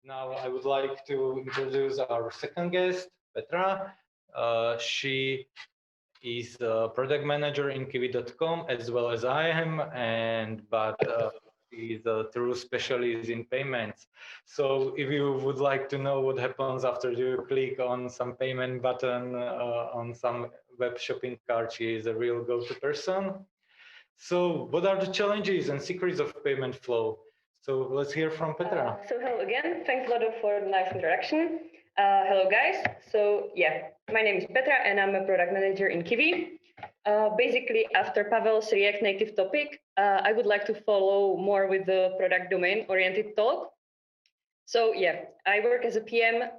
Now I would like to introduce our second guest, Petra. She is a product manager in kiwi.com as well as I am, but is a true specialist in payments. So if you would like to know what happens after you click on some payment button on some web shopping cart, she is a real go-to person. So what are the challenges and secrets of payment flow? So let's hear from Petra. So hello again. Thanks a lot for the nice introduction. Hello guys. So yeah, my name is Petra and I'm a product manager in Kiwi. Basically, after Pavel's React Native topic, I would like to follow more with the product domain-oriented talk. So yeah, I work as a PM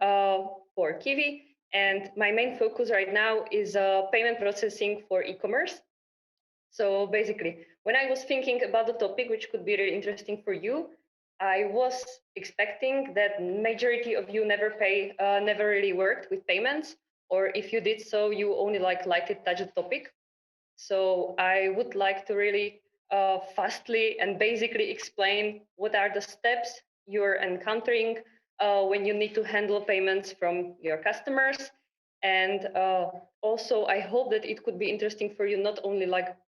for Kiwi, and my main focus right now is payment processing for e-commerce. So basically, when I was thinking about the topic, which could be really interesting for you, I was expecting that majority of you never really worked with payments, or if you did so, you only lightly touched the topic. So I would like to really fastly and basically explain what are the steps you're encountering when you need to handle payments from your customers. And also, I hope that it could be interesting for you, not only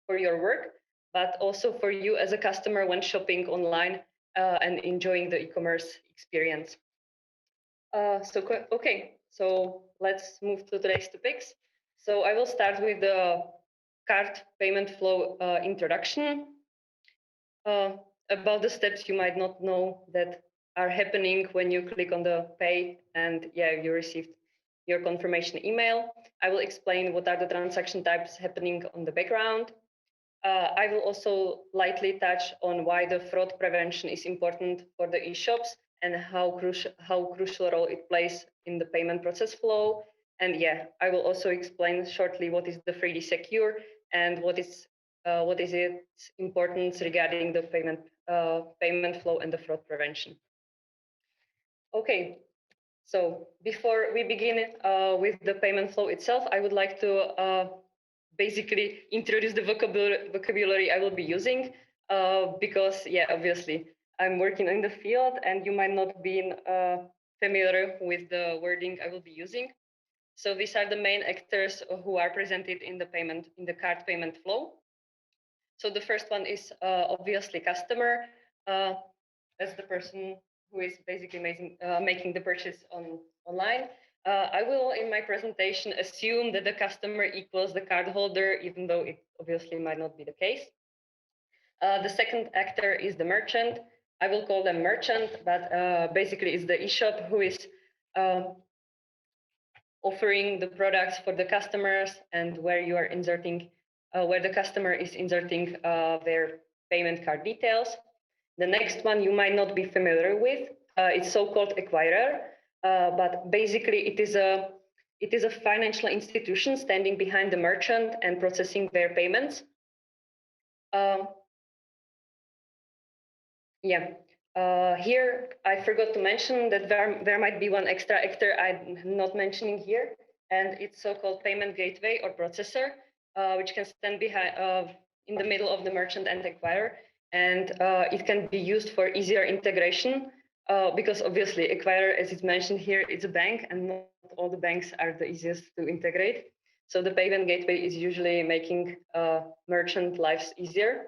for your work, but also for you as a customer when shopping online and enjoying the e-commerce experience. Okay, so let's move to today's topics. So I will start with the card payment flow introduction. About the steps you might not know that are happening when you click on the pay and yeah, you received your confirmation email. I will explain what are the transaction types happening on the background. I will also lightly touch on why the fraud prevention is important for the e-shops and how crucial role it plays in the payment process flow. And yeah, I will also explain shortly what is the 3D Secure and what is its importance regarding the payment flow and the fraud prevention. Okay, so before we begin with the payment flow itself, I would like to basically introduce the vocabulary I will be using because, yeah, obviously I'm working in the field and you might not be familiar with the wording I will be using. So these are the main actors who are presented in the card payment flow. So the first one is obviously customer. That's the person who is basically making the purchase online. I will, in my presentation, assume that the customer equals the cardholder, even though it obviously might not be the case. The second actor is the merchant. I will call them merchant, but basically it's the e-shop who is offering the products for the customers and where you are inserting, where the customer is inserting their payment card details. The next one you might not be familiar with. It's so-called acquirer, but basically it is a financial institution standing behind the merchant and processing their payments. Here I forgot to mention that there might be one extra actor I'm not mentioning here, and it's so-called payment gateway or processor, which can stand behind in the middle of the merchant and acquirer, and it can be used for easier integration because obviously acquirer, as it's mentioned here, it's a bank, and not all the banks are the easiest to integrate. So the payment gateway is usually making merchant lives easier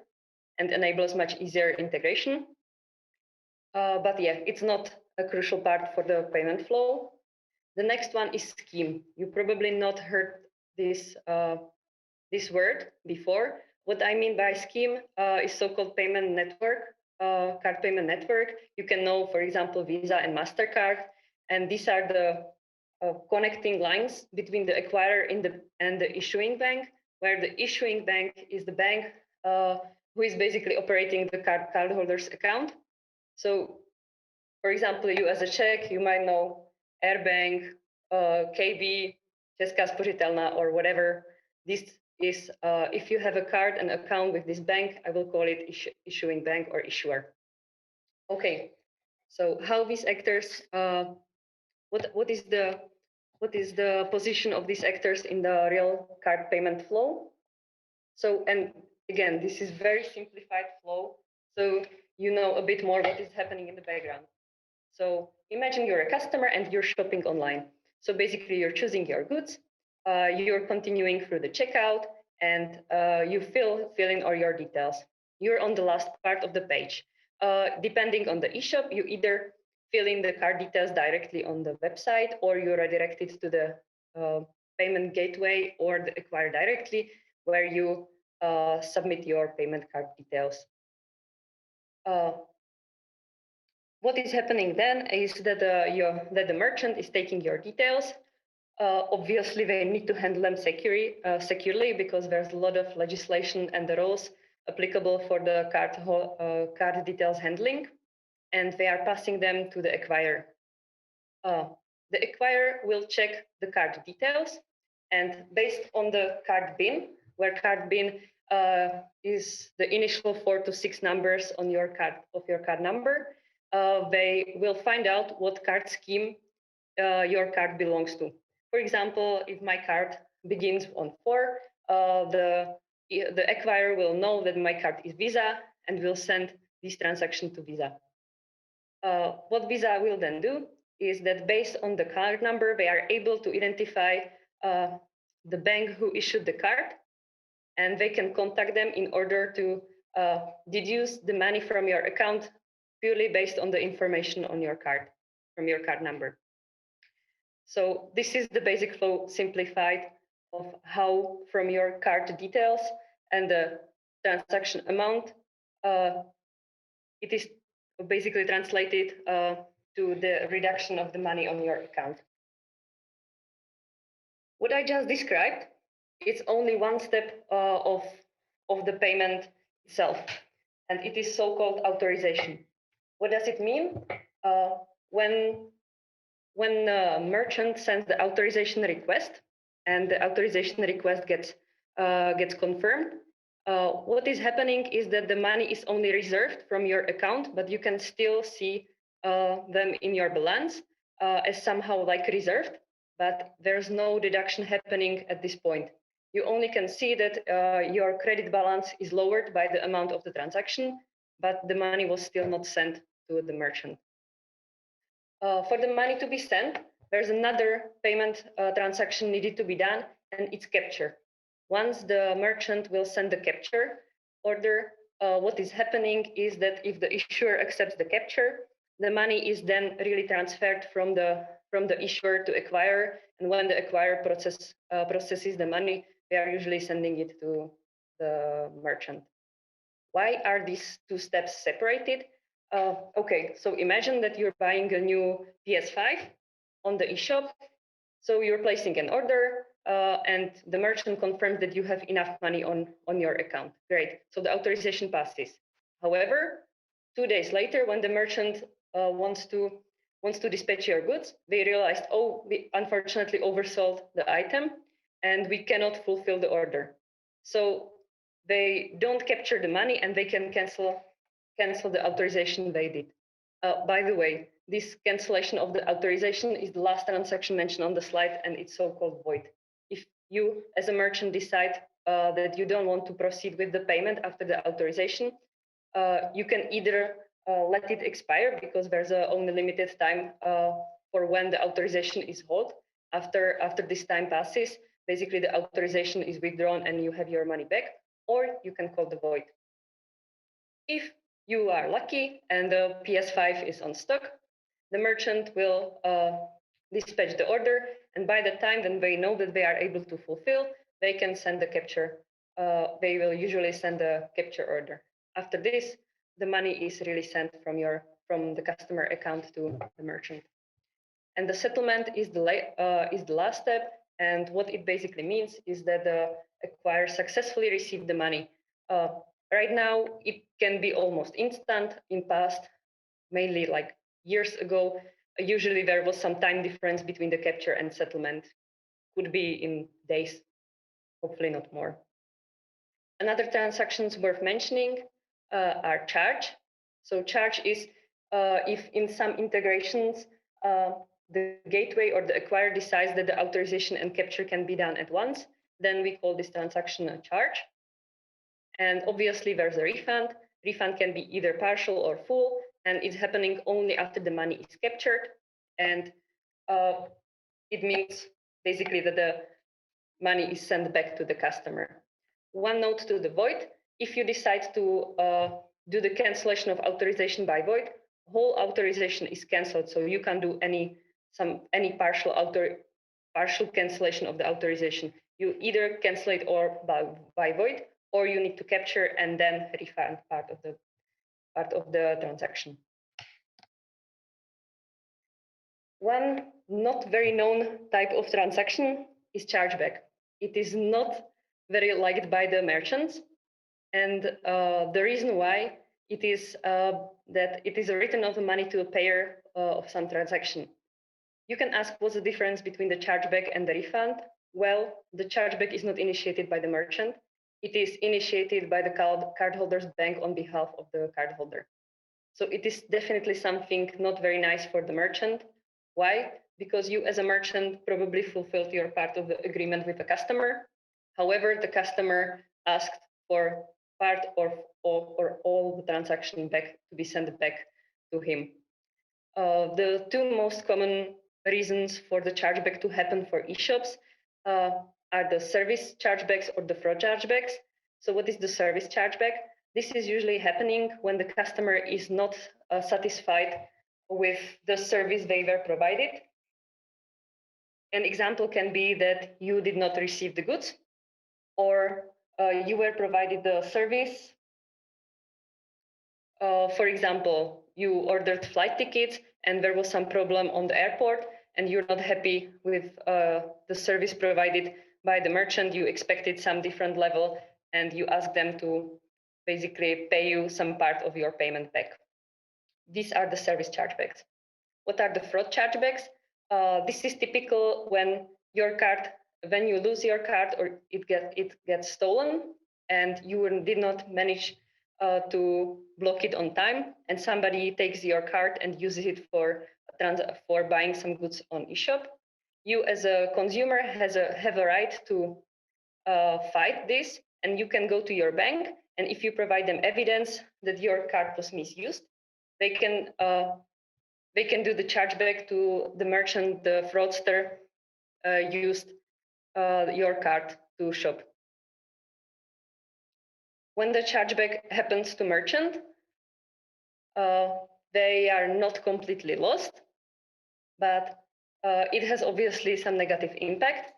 and enables much easier integration. But yeah, it's not a crucial part for the payment flow. The next one is scheme. You probably not heard this word before. What I mean by scheme is so-called payment network, card payment network. You can know, for example, Visa and MasterCard, and these are the connecting lines between the acquirer and the issuing bank, where the issuing bank is the bank who is basically operating the cardholder's account. So, for example, you as a Czech, you might know Airbank, KB, Česká spořitelna, or whatever. This is, if you have a card and account with this bank, I will call it issuing bank or issuer. Okay, so how these actors, what is the position of these actors in the real card payment flow? So, and again, this is very simplified flow. So you know a bit more what is happening in the background. So imagine you're a customer and you're shopping online. So basically you're choosing your goods, you're continuing through the checkout, and you fill in all your details. You're on the last part of the page. Depending on the eShop, you either fill in the card details directly on the website, or you redirect it to the payment gateway or the acquire directly, where you submit your payment card details. What is happening then is that the merchant is taking your details. Obviously, they need to handle them securely because there's a lot of legislation and the rules applicable for the card details handling, and they are passing them to the acquirer. The acquirer will check the card details, and based on the card BIN, where card BIN is the initial 4 to 6 numbers on your card number, they will find out what card scheme your card belongs to. For example, if my card begins on 4, the acquirer will know that my card is Visa and will send this transaction to Visa. What Visa will then do is that based on the card number, they are able to identify the bank who issued the card, and they can contact them in order to deduce the money from your account purely based on the information on your card, from your card number. So this is the basic flow simplified of how from your card details and the transaction amount, it is basically translated to the reduction of the money on your account. What I just described, it's only one step of the payment itself, and it is so-called authorization. What does it mean? When a merchant sends the authorization request and the authorization request gets confirmed, what is happening is that the money is only reserved from your account, but you can still see them in your balance as somehow like reserved, but there's no deduction happening at this point. You only can see that your credit balance is lowered by the amount of the transaction, but the money was still not sent to the merchant. For the money to be sent, there's another payment transaction needed to be done, and it's capture. Once the merchant will send the capture order, what is happening is that if the issuer accepts the capture, the money is then really transferred from the issuer to acquirer, and when the acquirer processes the money, they are usually sending it to the merchant. Why are these two steps separated? Okay, so imagine that you're buying a new PS5 on the eShop. So you're placing an order and the merchant confirms that you have enough money on your account. Great, so the authorization passes. However, 2 days later, when the merchant wants to dispatch your goods, they realized, oh, we unfortunately oversold the item and we cannot fulfill the order. So they don't capture the money and they can cancel the authorization they did. By the way, this cancellation of the authorization is the last transaction mentioned on the slide, and it's so-called void. If you, as a merchant, decide that you don't want to proceed with the payment after the authorization, you can either let it expire because there's only limited time for when the authorization is held. After this time passes, basically the authorization is withdrawn and you have your money back, or you can call the void. If you are lucky and the PS5 is on stock, the merchant will dispatch the order, and by the time then they know that they are able to fulfill, they can send the capture. They will usually send the capture order. After this, the money is really sent from the customer account to the merchant. And the settlement is the last step. And what it basically means is that the acquirer successfully received the money. Right now, it can be almost instant. In past, mainly like years ago, usually there was some time difference between the capture and settlement. Could be in days, hopefully not more. Another transactions worth mentioning are charge. So charge is if in some integrations, the gateway or the acquirer decides that the authorization and capture can be done at once, then we call this transaction a charge. And obviously there's a refund. Refund can be either partial or full. and it's happening only after the money is captured. And it means basically that the money is sent back to the customer. One note to the void: if you decide to do the cancellation of authorization by void, whole authorization is cancelled. So you can do any partial cancellation of the authorization. You either cancel it or by void, or you need to capture and then refund part of the transaction. One not very known type of transaction is chargeback. It is not very liked by the merchants, and the reason why it is that it is a return of the money to a payer of some transaction. You can ask what's the difference between the chargeback and the refund. Well, the chargeback is not initiated by the merchant. It is initiated by the cardholder's bank on behalf of the cardholder. So it is definitely something not very nice for the merchant. Why? Because you as a merchant probably fulfilled your part of the agreement with the customer. However, the customer asked for part or all the transaction back to be sent back to him. The two most common reasons for the chargeback to happen for e-shops are the service chargebacks or the fraud chargebacks. So what is the service chargeback? This is usually happening when the customer is not satisfied with the service they were provided. An example can be that you did not receive the goods, or you were provided the service. For example, you ordered flight tickets and there was some problem on the airport and you're not happy with the service provided by the merchant. You expected some different level and you ask them to basically pay you some part of your payment back. These are the service chargebacks. What are the fraud chargebacks? This is typical when you lose your card or it gets stolen and you did not manage to block it on time, and somebody takes your card and uses it for buying some goods on eShop. You as a consumer have a right to fight this, and you can go to your bank, and if you provide them evidence that your card was misused, they can do the chargeback to the merchant the fraudster used your card to shop. When the chargeback happens to merchant, they are not completely lost, but it has obviously some negative impact.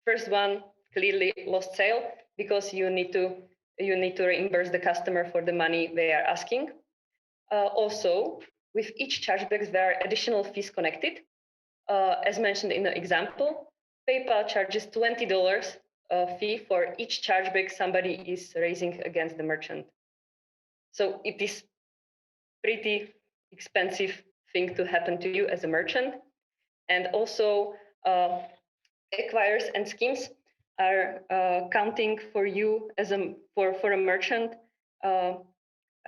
First one, clearly lost sale, because you need to reimburse the customer for the money they are asking. Also, with each chargeback, there are additional fees connected. As mentioned in the example, PayPal charges $20 fee for each chargeback somebody is raising against the merchant. So it is pretty expensive thing to happen to you as a merchant. And also, acquirers and schemes are counting for you as for a merchant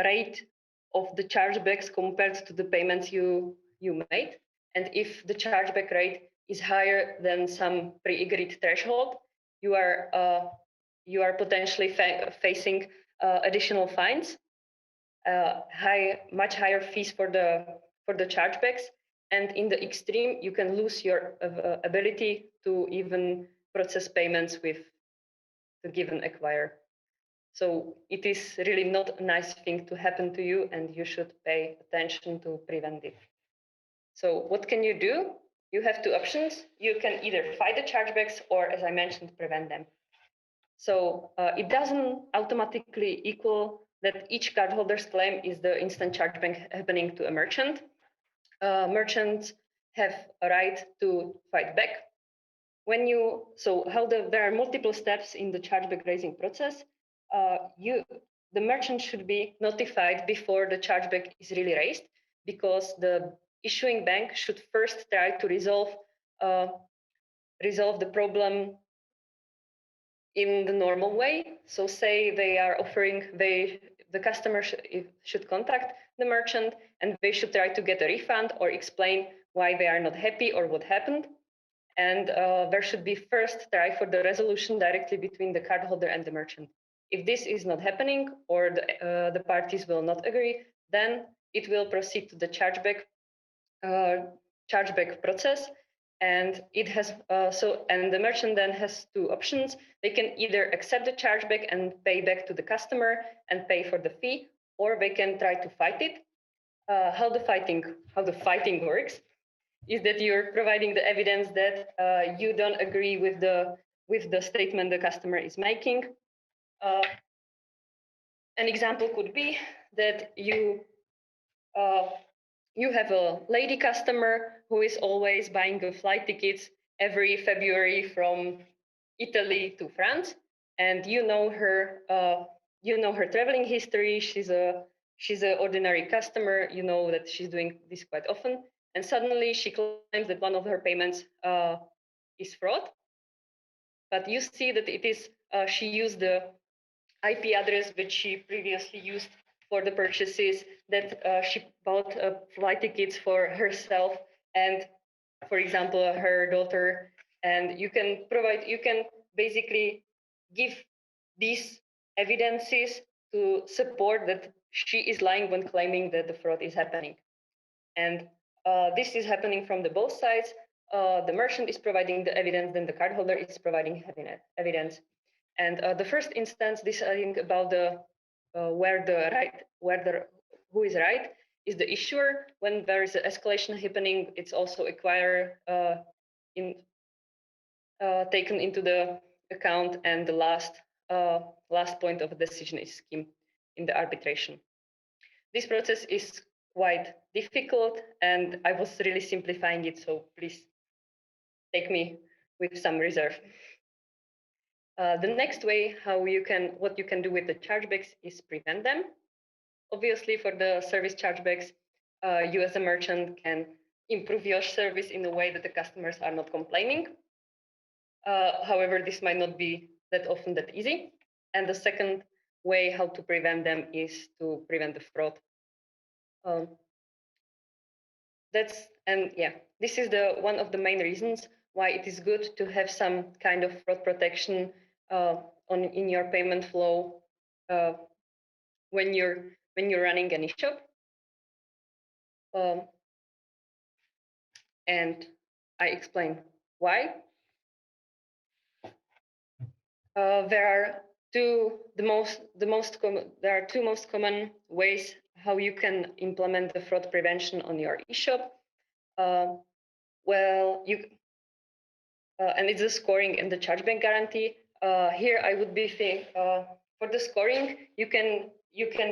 rate of the chargebacks compared to the payments you made. And if the chargeback rate is higher than some pre-agreed threshold, you are potentially facing additional fines, much higher fees for the chargebacks, and in the extreme, you can lose your ability to even process payments with the given acquirer. So it is really not a nice thing to happen to you, and you should pay attention to prevent it. So what can you do? You have two options. You can either fight the chargebacks or, as I mentioned, prevent them. So it doesn't automatically equal that each cardholder's claim is the instant chargeback happening to a merchant. Merchants have a right to fight back. There are multiple steps in the chargeback raising process. The merchant should be notified before the chargeback is really raised, because the issuing bank should first try to resolve the problem in the normal way. So say they are offering, the customer should contact the merchant and they should try to get a refund or explain why they are not happy or what happened. And there should be first try for the resolution directly between the cardholder and the merchant. If this is not happening or the parties will not agree, then it will proceed to the chargeback process. And it has and the merchant then has two options. They can either accept the chargeback and pay back to the customer and pay for the fee, or they can try to fight it. How the fighting works is that you're providing the evidence that you don't agree with the statement the customer is making. An example could be that you have a lady customer who is always buying the flight tickets every February from Italy to France, and you know her traveling history. She's an ordinary customer. You know that she's doing this quite often, and suddenly she claims that one of her payments is fraud. But you see that it is she used the IP address which she previously used for the purchases, that she bought flight tickets for herself and, for example, her daughter. And you can basically give these evidences to support that she is lying when claiming that the fraud is happening. And this is happening from the both sides. The merchant is providing the evidence, then the cardholder is providing evidence. And the first instance deciding about the who is right is the issuer. When there is an escalation happening, it's also acquirer taken into the account, and the last point of the decision is scheme in the arbitration. This process is quite difficult, and I was really simplifying it, so please take me with some reserve. The next way what you can do with the chargebacks is prevent them. Obviously, for the service chargebacks, you as a merchant can improve your service in a way that the customers are not complaining. However, this might not be that often that easy. And the second way how to prevent them is to prevent the fraud. This is one of the main reasons why it is good to have some kind of fraud protection in your payment flow when you're running an e-shop. And I explain why. There are two most common ways how you can implement the fraud prevention on your e-shop. And it's the scoring and the chargeback guarantee. Here I would be saying for the scoring, you can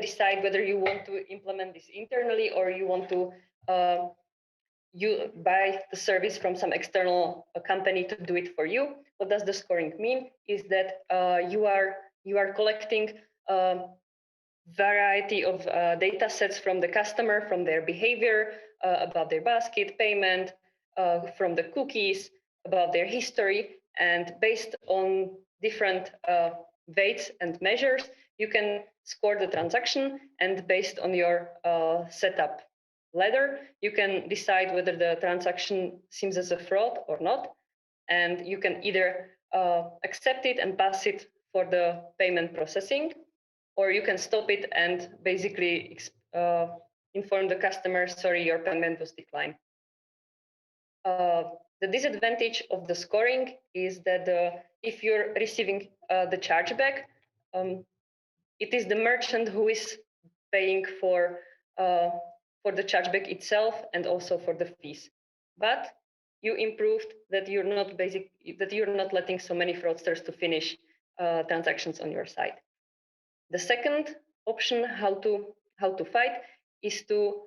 decide whether you want to implement this internally or you want to you buy the service from some external company to do it for you. What does the scoring mean? Is that you are collecting a variety of data sets from the customer, from their behavior, about their basket payment, from the cookies, about their history, and based on different weights and measures, you can score the transaction, and based on your setup ladder, you can decide whether the transaction seems as a fraud or not, and you can either accept it and pass it for the payment processing, or you can stop it and basically inform the customer, sorry, your payment was declined. The disadvantage of the scoring is that if you're receiving the chargeback, it is the merchant who is paying for the chargeback itself and also for the fees. But you improved that you're not letting so many fraudsters to finish transactions on your site. The second option how to fight is to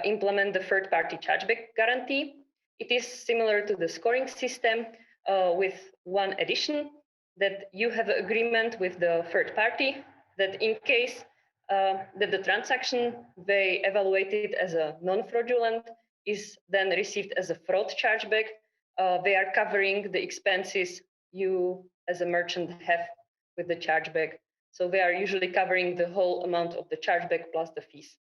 implement the third-party chargeback guarantee. It is similar to the scoring system with one addition, that you have an agreement with the third party that in case that the transaction they evaluated as a non-fraudulent is then received as a fraud chargeback, they are covering the expenses you as a merchant have with the chargeback. So they are usually covering the whole amount of the chargeback plus the fees.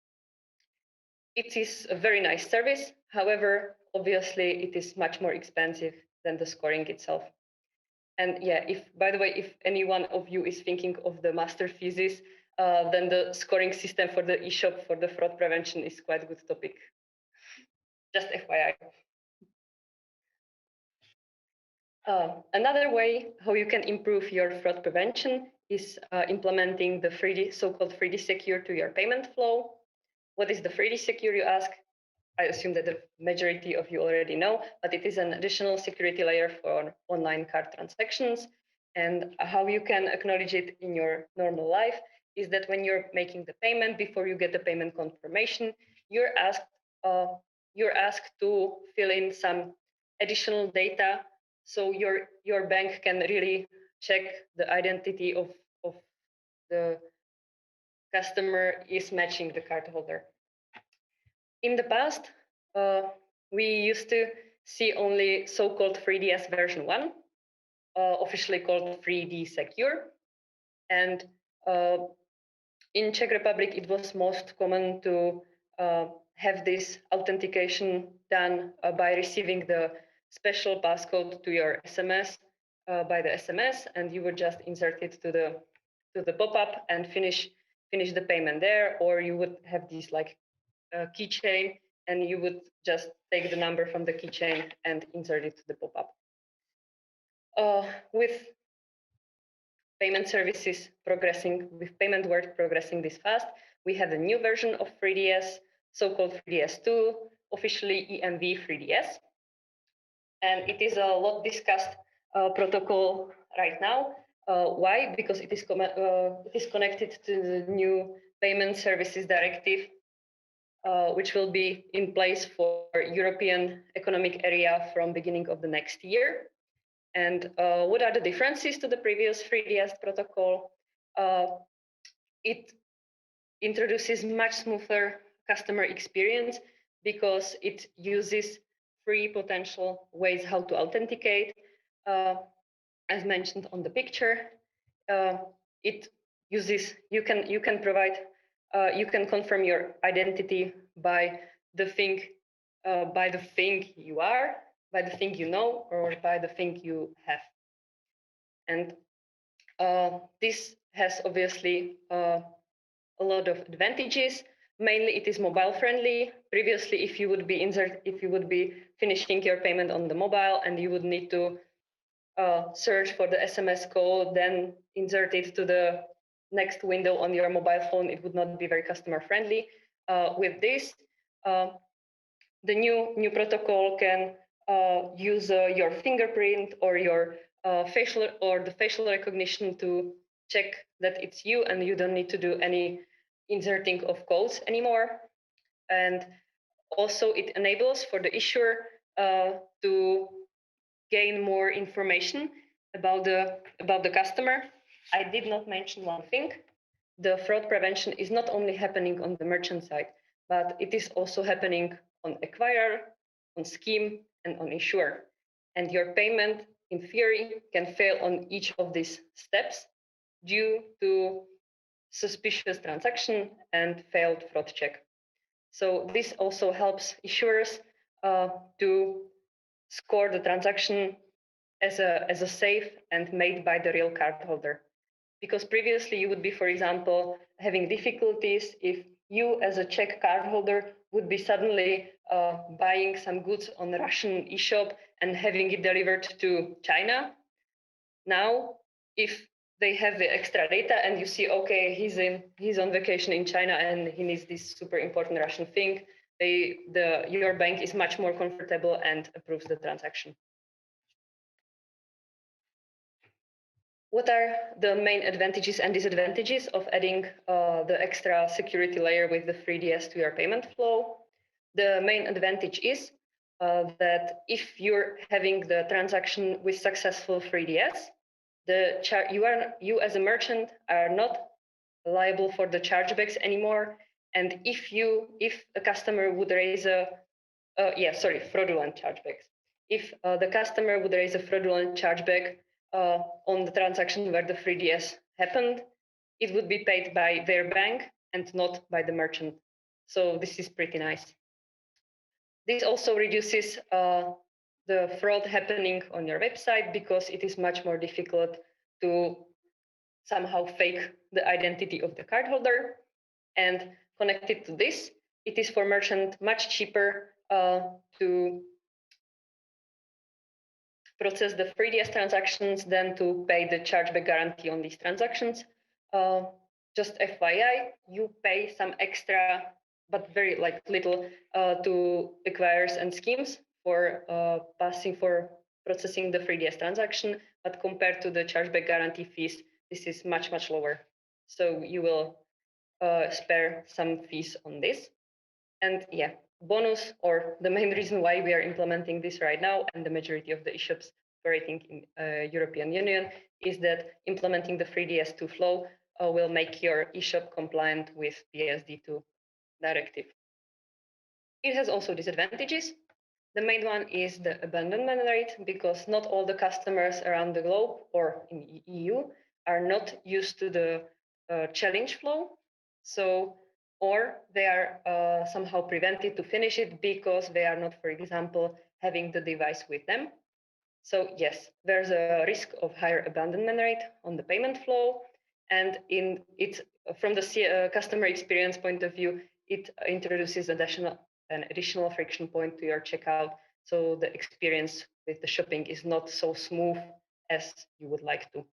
It is a very nice service. However, obviously, it is much more expensive than the scoring itself. And yeah, by the way, if any one of you is thinking of the master thesis, then the scoring system for the eShop for the fraud prevention is quite a good topic. Just FYI. Another way how you can improve your fraud prevention is implementing the so-called 3D Secure to your payment flow. What is the 3D Secure, you ask? I assume that the majority of you already know, but it is an additional security layer for online card transactions. And how you can acknowledge it in your normal life is that when you're making the payment, before you get the payment confirmation, you're asked to fill in some additional data, so your bank can really check the identity of the customer is matching the cardholder. In the past, we used to see only so-called 3DS version 1, officially called 3D Secure. And in Czech Republic, it was most common to have this authentication done by receiving the special passcode to your SMS by the SMS, and you would just insert it to the pop-up and finish the payment there, or you would have this like keychain, and you would just take the number from the keychain and insert it to the pop-up. With payment services progressing, with payment world progressing this fast, we have a new version of 3DS, so-called 3DS2, officially EMV 3DS. And it is a lot discussed protocol right now. Why? Because it is connected to the new Payment Services Directive, which will be in place for European Economic Area from beginning of the next year. And what are the differences to the previous 3DS protocol? It introduces much smoother customer experience because it uses 3 potential ways how to authenticate. As mentioned on the picture, it uses you can provide you can confirm your identity by the thing you are, by the thing you know, or by the thing you have. And this has obviously a lot of advantages. Mainly, it is mobile friendly. Previously, if you would be finishing your payment on the mobile and you would need to search for the SMS code, then insert it to the next window on your mobile phone, it would not be very customer friendly. With this, the new protocol can use your fingerprint or your the facial recognition to check that it's you, and you don't need to do any inserting of codes anymore. And also, it enables for the issuer to gain more information about the customer. I did not mention one thing. The fraud prevention is not only happening on the merchant side, but it is also happening on acquirer, on scheme, and on issuer. And your payment, in theory, can fail on each of these steps due to suspicious transaction and failed fraud check. So this also helps issuers to score the transaction as a safe and made by the real cardholder. Because previously you would be, for example, having difficulties if you as a Czech cardholder would be suddenly buying some goods on the Russian eShop and having it delivered to China. Now, if they have the extra data and you see, okay, he's on vacation in China and he needs this super important Russian thing, your bank is much more comfortable and approves the transaction. What are the main advantages and disadvantages of adding the extra security layer with the 3DS to your payment flow? The main advantage is that if you're having the transaction with successful 3DS, you as a merchant are not liable for the chargebacks anymore. And if a customer would raise fraudulent chargebacks. If the customer would raise a fraudulent chargeback on the transaction where the 3DS happened, it would be paid by their bank and not by the merchant. So this is pretty nice. This also reduces the fraud happening on your website because it is much more difficult to somehow fake the identity of the cardholder. And connected to this, it is for merchant much cheaper to process the 3DS transactions than to pay the chargeback guarantee on these transactions. Just FYI, you pay some extra, but very little to acquirers and schemes for processing the 3DS transaction, but compared to the chargeback guarantee fees, this is much, much lower. So you will spare some fees on this. And yeah, bonus, or the main reason why we are implementing this right now, and the majority of the eShops operating in European Union, is that implementing the 3DS2 flow will make your eShop compliant with PSD2 directive. It has also disadvantages. The main one is the abandonment rate, because not all the customers around the globe or in EU are not used to the challenge flow. So, or they are somehow prevented to finish it because they are not, for example, having the device with them. So yes, there's a risk of higher abandonment rate on the payment flow. And from the customer experience point of view, it introduces an additional friction point to your checkout. So the experience with the shopping is not so smooth as you would like to.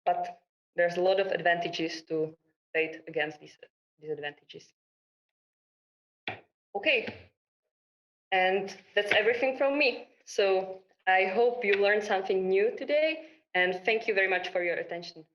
But there's a lot of advantages to fight against these disadvantages. Okay, and that's everything from me. So I hope you learned something new today, and thank you very much for your attention.